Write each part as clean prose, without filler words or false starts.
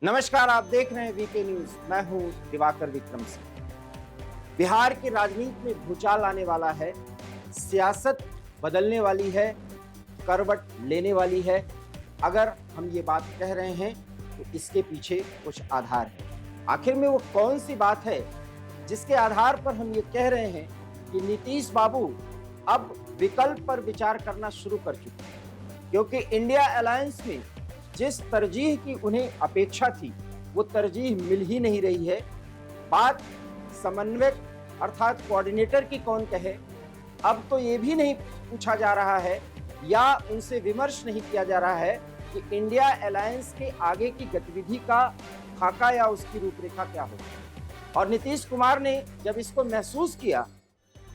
नमस्कार, आप देख रहे हैं वीके न्यूज। मैं हूं दिवाकर विक्रम सिंह। बिहार की राजनीति में भूचाल आने वाला है, सियासत बदलने वाली है, करवट लेने वाली है। अगर हम ये बात कह रहे हैं तो इसके पीछे कुछ आधार है। आखिर में वो कौन सी बात है जिसके आधार पर हम ये कह रहे हैं कि नीतीश बाबू अब विकल्प पर विचार करना शुरू कर चुके हैं, क्योंकि इंडिया अलायंस में जिस तरजीह की उन्हें अपेक्षा थी वो तरजीह मिल ही नहीं रही है। बात समन्वयक अर्थात कोऑर्डिनेटर की कौन कहे, अब तो ये भी नहीं पूछा जा रहा है या उनसे विमर्श नहीं किया जा रहा है कि इंडिया अलायंस के आगे की गतिविधि का खाका या उसकी रूपरेखा क्या होगी। और नीतीश कुमार ने जब इसको महसूस किया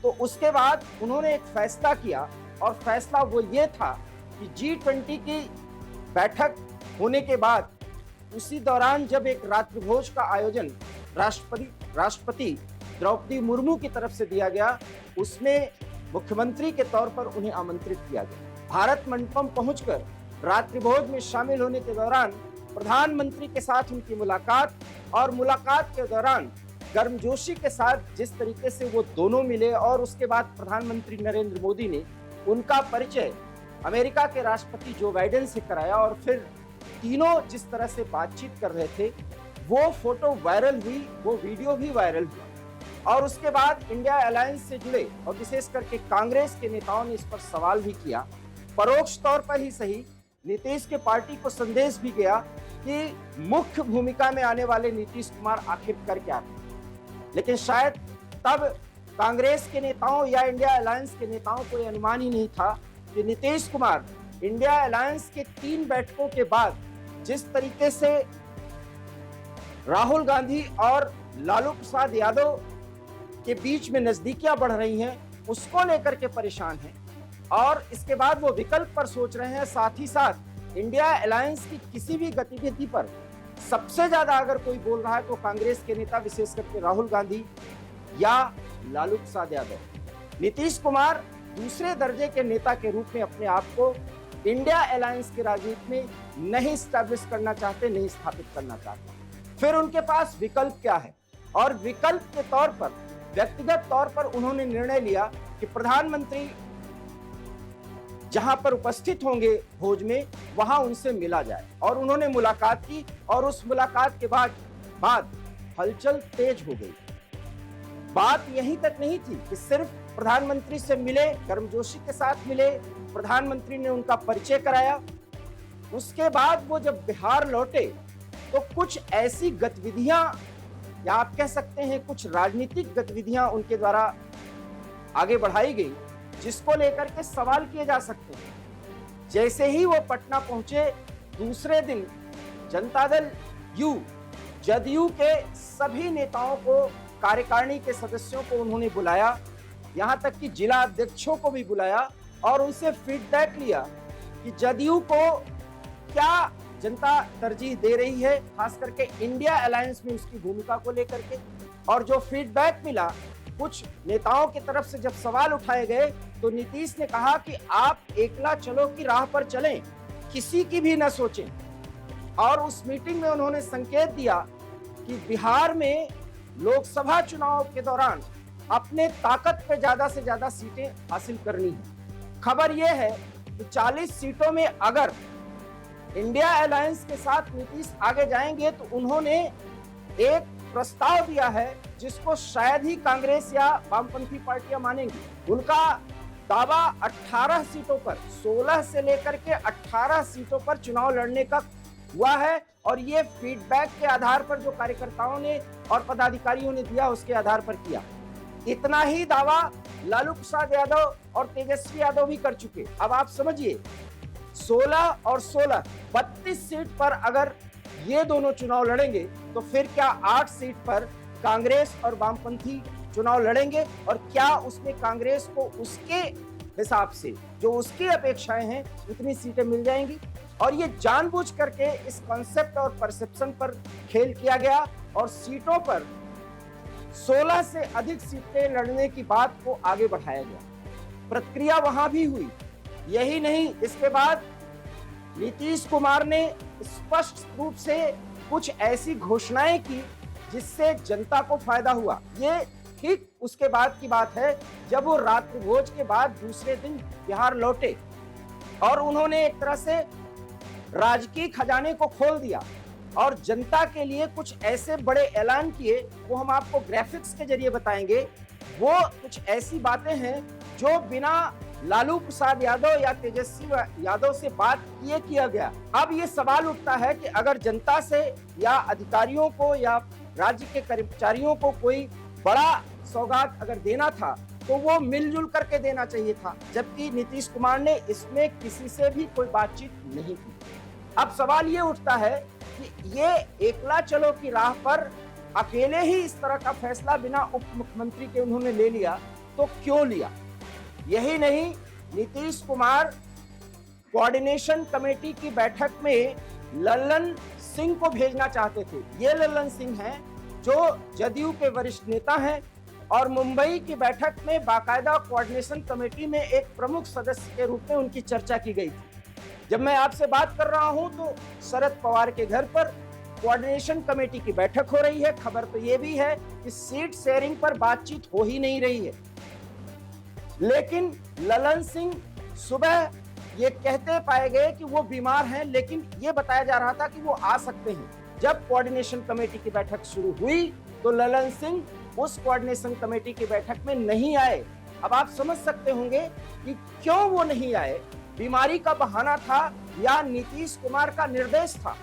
तो उसके बाद उन्होंने एक फैसला किया, और फैसला वो ये था कि G20 की बैठक होने के बाद उसी दौरान जब एक रात्रिभोज का आयोजन राष्ट्रपति द्रौपदी मुर्मू की तरफ से दिया गया, उसमें मुख्यमंत्री के तौर पर उन्हें आमंत्रित किया गया। भारत मंडपम पहुंचकर रात्रिभोज में शामिल होने के दौरान प्रधानमंत्री के साथ उनकी मुलाकात, और मुलाकात के दौरान गर्मजोशी के साथ जिस तरीके से वो दोनों मिले, और उसके बाद प्रधानमंत्री नरेंद्र मोदी ने उनका परिचय अमेरिका के राष्ट्रपति जो बाइडेन से कराया, और फिर तीनों जिस तरह से बातचीत कर रहे थे, वो फोटो वायरल हुई, वो वीडियो भी वायरल हुआ। और उसके बाद इंडिया अलायंस से जुड़े और विशेष करके कांग्रेस के नेताओं ने इस पर सवाल भी किया। परोक्ष तौर पर ही सही, नीतीश के पार्टी को संदेश भी गया कि मुख्य भूमिका में आने वाले नीतीश कुमार आखिर कर क्या रहे। लेकिन शायद तब कांग्रेस के नेताओं या इंडिया अलायंस के नेताओं को यह अनुमान ही नहीं था कि नीतीश कुमार इंडिया अलायंस के 3 बैठकों के बाद जिस तरीके से राहुल गांधी और लालू प्रसाद यादव के बीच में नजदीकियां बढ़ रही हैं, उसको लेकर के परेशान हैं, और इसके बाद वो विकल्प पर सोच रहे हैं। साथ ही साथ इंडिया अलायंस की किसी भी गतिविधि पर सबसे ज्यादा अगर कोई बोल रहा है तो कांग्रेस के नेता, विशेष करके राहुल गांधी या लालू प्रसाद यादव। नीतीश कुमार दूसरे दर्जे के नेता के रूप में अपने आप को इंडिया अलायंस की राजनीति में नहीं स्टैब्लिश करना चाहते, नहीं स्थापित करना चाहते। फिर उनके पास विकल्प क्या है, और विकल्प के तौर पर व्यक्तिगत तौर पर उन्होंने निर्णय लिया कि प्रधानमंत्री जहां पर उपस्थित होंगे भोज में, वहां उनसे मिला जाए। और उन्होंने मुलाकात की, और उस मुलाकात के बाद हलचल तेज हो गई। बात यहीं तक नहीं थी कि सिर्फ प्रधानमंत्री से मिले, गर्मजोशी के साथ मिले, प्रधानमंत्री ने उनका परिचय कराया। उसके बाद वो जब बिहार लौटे तो कुछ ऐसी गतिविधियां, या आप कह सकते हैं कुछ राजनीतिक गतिविधियां उनके द्वारा आगे बढ़ाई गई, जिसको लेकर के सवाल किए जा सकते हैं। जैसे ही वो पटना पहुंचे, दूसरे दिन जनता दल जदयू के सभी नेताओं को, कार्यकारिणी के सदस्यों को उन्होंने बुलाया, यहां तक कि जिला अध्यक्षों को भी बुलाया, और उनसे फीडबैक लिया कि जदयू को क्या जनता तरजीह दे रही है, खास करके इंडिया अलायंस में उसकी भूमिका को लेकर के। और जो फीडबैक मिला, कुछ नेताओं की तरफ से जब सवाल उठाए गए तो नीतीश ने कहा कि आप एकला चलो की राह पर चलें, किसी की भी न सोचें। और उस मीटिंग में उन्होंने संकेत दिया कि बिहार में लोकसभा चुनाव के दौरान अपने ताकत पे ज्यादा से ज्यादा सीटें हासिल करनी है। खबर यह है कि 40 सीटों में अगर इंडिया अलायंस के साथ नीतीश आगे जाएंगे तो उन्होंने एक प्रस्ताव दिया है जिसको शायद ही कांग्रेस या वामपंथी पार्टियां मानेंगी। उनका दावा 18 सीटों पर, 16 से लेकर के 18 सीटों पर चुनाव लड़ने का हुआ है, और ये फीडबैक के आधार पर जो कार्यकर्ताओं ने और पदाधिकारियों ने दिया, उसके आधार पर किया। इतना ही दावा लालू प्रसाद यादव और तेजस्वी यादव भी कर चुके। अब आप समझिए, 16 और 16, 32 सीट पर अगर ये दोनों चुनाव लड़ेंगे तो फिर क्या 8 सीट पर कांग्रेस और वामपंथी चुनाव लड़ेंगे, और क्या उसमें कांग्रेस को उसके हिसाब से जो उसकी अपेक्षाएं हैं उतनी सीटें मिल जाएंगी। और ये जानबूझ करके इस कॉन्सेप्ट और परसेप्शन पर खेल किया गया, और सीटों पर 16 से अधिक सीटें लड़ने की बात को आगे बढ़ाया गया। प्रक्रिया वहां भी हुई। यही नहीं, इसके बाद नीतीश कुमार ने स्पष्ट रूप से कुछ ऐसी घोषणाएं की जिससे जनता को फायदा हुआ। ये ठीक उसके बाद की बात है जब वो रात्रि भोज के बाद दूसरे दिन बिहार लौटे और उन्होंने एक तरह से राजकीय खजाने को खोल दिया और जनता के लिए कुछ ऐसे बड़े ऐलान किए, वो हम आपको ग्राफिक्स के जरिए बताएंगे। वो कुछ ऐसी बातें हैं जो बिना लालू प्रसाद यादव या तेजस्वी यादव से बात किए किया गया। अब ये सवाल उठता है कि अगर जनता से या अधिकारियों को या राज्य के कर्मचारियों को कोई बड़ा सौगात अगर देना था तो वो मिलजुल करके देना चाहिए था, जबकि नीतीश कुमार ने इसमें किसी से भी कोई बातचीत नहीं की। अब सवाल ये उठता है कि ये एकला चलो की राह पर अकेले ही इस तरह का फैसला बिना उप मुख्यमंत्री के उन्होंने ले लिया, तो क्यों लिया? यही नहीं, नीतीश कुमार कोऑर्डिनेशन कमेटी की बैठक में लल्लन सिंह को भेजना चाहते थे। ये लल्लन सिंह हैं जो जदयू के वरिष्ठ नेता हैं और मुंबई की बैठक में बाकायदा कोऑर्डिनेशन कमेटी में एक प्रमुख सदस्य के रूप में उनकी चर्चा की गई थी। जब मैं आपसे बात कर रहा हूं तो शरद पवार के घर पर कोऑर्डिनेशन कमेटी की बैठक हो रही है। खबर तो ये भी है कि सीट शेयरिंग पर बातचीत हो ही नहीं रही है, लेकिन ललन सिंह सुबह ये कहते पाए गए कि वो बीमार हैं, लेकिन ये बताया जा रहा था कि वो आ सकते हैं। जब कोऑर्डिनेशन कमेटी की बैठक शुरू हुई तो ललन सिंह उस कोऑर्डिनेशन कमेटी की बैठक में नहीं आए। अब आप समझ सकते होंगे कि क्यों वो नहीं आए। बीमारी का बहाना था या नीतीश कुमार का निर्देश था,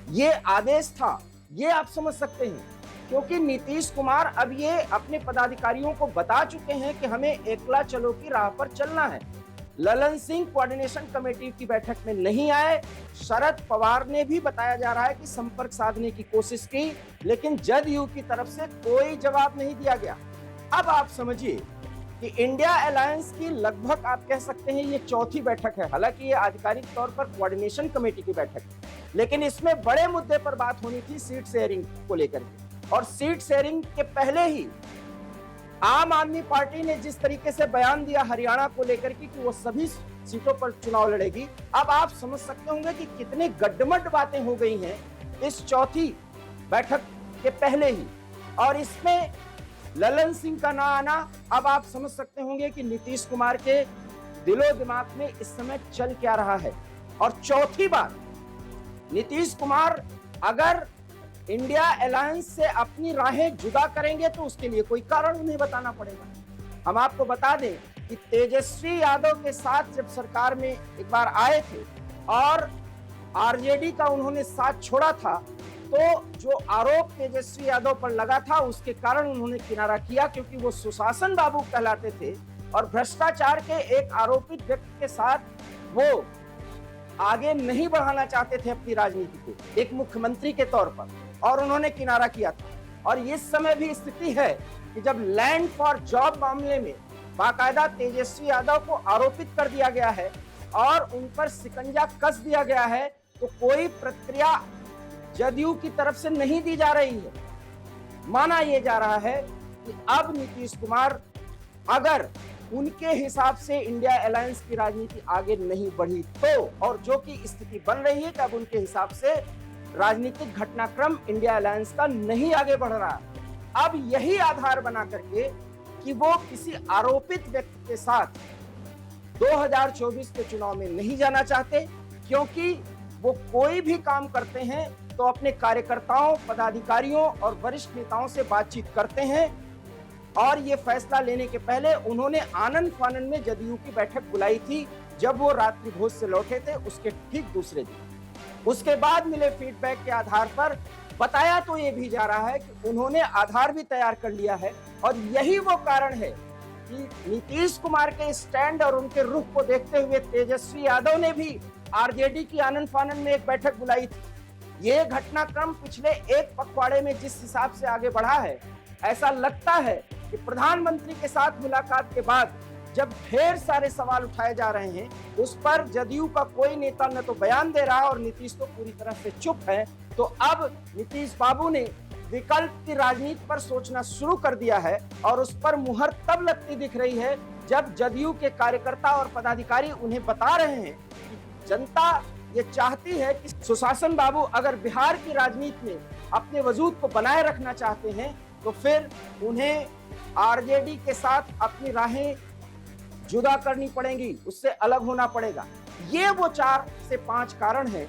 ये आदेश था, ये आप समझ सकते हैं, क्योंकि नीतीश कुमार अब ये अपने पदाधिकारियों को बता चुके हैं कि हमें एकला चलो की राह पर चलना है। ललन सिंह कोऑर्डिनेशन कमेटी की बैठक में नहीं आए। शरद पवार ने भी बताया जा रहा है कि संपर्क साधने की कोशिश की, लेकिन जदयू की तरफ से कोई जवाब नहीं दिया गया। अब आप समझिए कि इंडिया अलायंस की लगभग आप कह सकते हैं ये चौथी बैठक है। हालांकि ये आधिकारिक तौर पर कोऑर्डिनेशन कमेटी की बैठक है, लेकिन इसमें बड़े मुद्दे पर बात होनी थी सीट शेयरिंग को लेकर के। और सीट शेयरिंग के पहले ही आम आदमी पार्टी ने जिस तरीके से बयान दिया हरियाणा को लेकर कि वो सभी सीटों पर चुनाव लड़ेगी, अब आप समझ सकते होंगे कि कितने गड्ढमड्ढ बातें हो गई हैं इस चौथी बैठक के पहले ही। और इसमें ललन सिंह का ना आना, अब आप समझ सकते होंगे कि नीतीश कुमार के दिलो दिमाग में इस समय चल क्या रहा है। और चौथी बात, नीतीश कुमार अगर इंडिया अलायंस से अपनी राहें जुदा करेंगे तो उसके लिए कोई कारण उन्हें बताना पड़ेगा। हम आपको बता दें कि तेजस्वी यादव के साथ जब सरकार में एक बार आए थे और आरजेडी का उन्होंने साथ छोड़ा था, तो जो आरोप तेजस्वी यादव पर लगा था उसके कारण उन्होंने किनारा किया, क्योंकि वो सुशासन बाबू कहलाते थे और भ्रष्टाचार के एक आरोपित व्यक्ति के साथ वो आगे नहीं बढ़ाना चाहते थे अपनी राजनीति को एक मुख्यमंत्री के तौर पर, और उन्होंने किनारा किया था। और इस समय भी स्थिति है कि जब लैंड फॉर जॉब मामले में बाकायदा तेजस्वी यादव को आरोपित कर दिया गया है और उन पर शिकंजा कस दिया गया है, तो कोई प्रतिक्रिया जदयू की तरफ से नहीं दी जा रही है। माना यह जा रहा है कि अब नीतीश कुमार अगर उनके हिसाब से इंडिया अलायंस की राजनीति आगे नहीं बढ़ी तो, और जो कि स्थिति बन रही है कि अब उनके हिसाब से राजनीतिक घटनाक्रम इंडिया अलायंस का नहीं आगे बढ़ रहा, अब यही आधार बना करके कि वो किसी आरोपित व्यक्ति के साथ 2024 के चुनाव में नहीं जाना चाहते, क्योंकि वो कोई भी काम करते हैं तो अपने कार्यकर्ताओं, पदाधिकारियों और वरिष्ठ नेताओं से बातचीत करते हैं। और ये फैसला लेने के पहले उन्होंने आनंद फानंद में जदयू की बैठक बुलाई थी जब वो रात्रि भोज से लौटे थे, उसके ठीक दूसरे दिन। उसके बाद मिले फीडबैक के आधार पर बताया तो ये भी जा रहा है कि उन्होंने आधार भी तैयार कर लिया है। और यही वो कारण है कि नीतीश कुमार के स्टैंड और उनके रुख को देखते हुए तेजस्वी यादव ने भी आरजेडी की आनंद फानंद में एक बैठक बुलाई थी। ये घटनाक्रम पिछले एक पखवाड़े में जिस हिसाब से आगे बढ़ा है, ऐसा लगता है कि प्रधानमंत्री के साथ मुलाकात के बाद जब ढेर सारे सवाल उठाए जा रहे हैं, उस पर जदयू का कोई नेता न तो बयान दे रहा है और नीतीश तो पूरी तरह से चुप है। तो अब नीतीश बाबू ने विकल्प की राजनीति पर सोचना शुरू कर दिया है और उस पर मुहर तब लगती दिख रही है जब जदयू के कार्यकर्ता और पदाधिकारी उन्हें बता रहे हैं कि जनता ये चाहती है कि सुशासन बाबू अगर बिहार की राजनीति में अपने वजूद को बनाए रखना चाहते हैं तो फिर उन्हें आरजेडी के साथ अपनी राहें जुदा करनी पड़ेंगी, उससे अलग होना पड़ेगा। ये वो 4 से 5 कारण हैं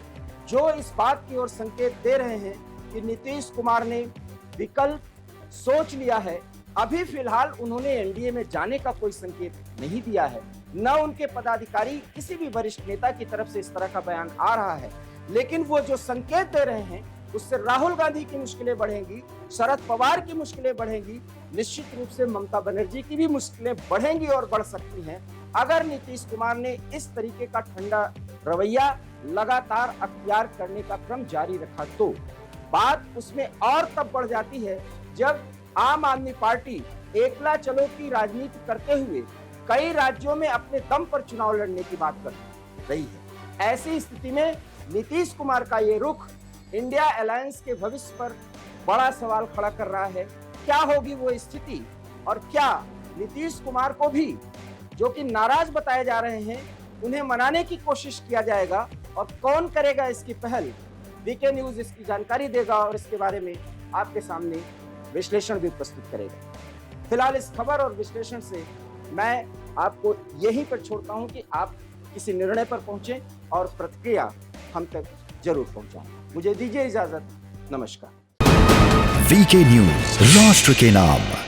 जो इस बात की ओर संकेत दे रहे हैं कि नीतीश कुमार ने विकल्प सोच लिया है। अभी फिलहाल उन्होंने एनडीए में जाने का कोई संकेत नहीं दिया है, न उनके पदाधिकारी किसी भी वरिष्ठ नेता की तरफ से इस तरह का बयान आ रहा है, लेकिन वो जो संकेत दे रहे हैं उससे राहुल गांधी की मुश्किलें बढ़ेंगी, शरद पवार की मुश्किलें बढ़ेंगी, निश्चित रूप से ममता बनर्जी की भी मुश्किलें बढ़ेंगी और बढ़ सकती हैं अगर नीतीश कुमार ने इस तरीके का ठंडा रवैया लगातार अख्तियार करने का क्रम जारी रखा। तो बात उसमें और तब बढ़ जाती है जब आम आदमी पार्टी एकला चलो की राजनीति करते हुए कई राज्यों में अपने दम पर चुनाव लड़ने की बात कर रही है। ऐसी स्थिति में नीतीश कुमार का ये रुख इंडिया अलायंस के भविष्य पर बड़ा सवाल खड़ा कर रहा है। क्या होगी वो स्थिति और क्या नीतीश कुमार को भी, जो कि नाराज बताए जा रहे हैं, उन्हें मनाने की कोशिश किया जाएगा और कौन करेगा इसकी पहल? वीके न्यूज इसकी जानकारी देगा और इसके बारे में आपके सामने विश्लेषण भी प्रस्तुत करेगा। फिलहाल इस खबर और विश्लेषण से मैं आपको यहीं पर छोड़ता हूं कि आप किसी निर्णय पर पहुंचे और प्रतिक्रिया हम तक जरूर पहुंचाएं। मुझे दीजिए इजाजत। नमस्कार। वीके न्यूज, राष्ट्र के नाम।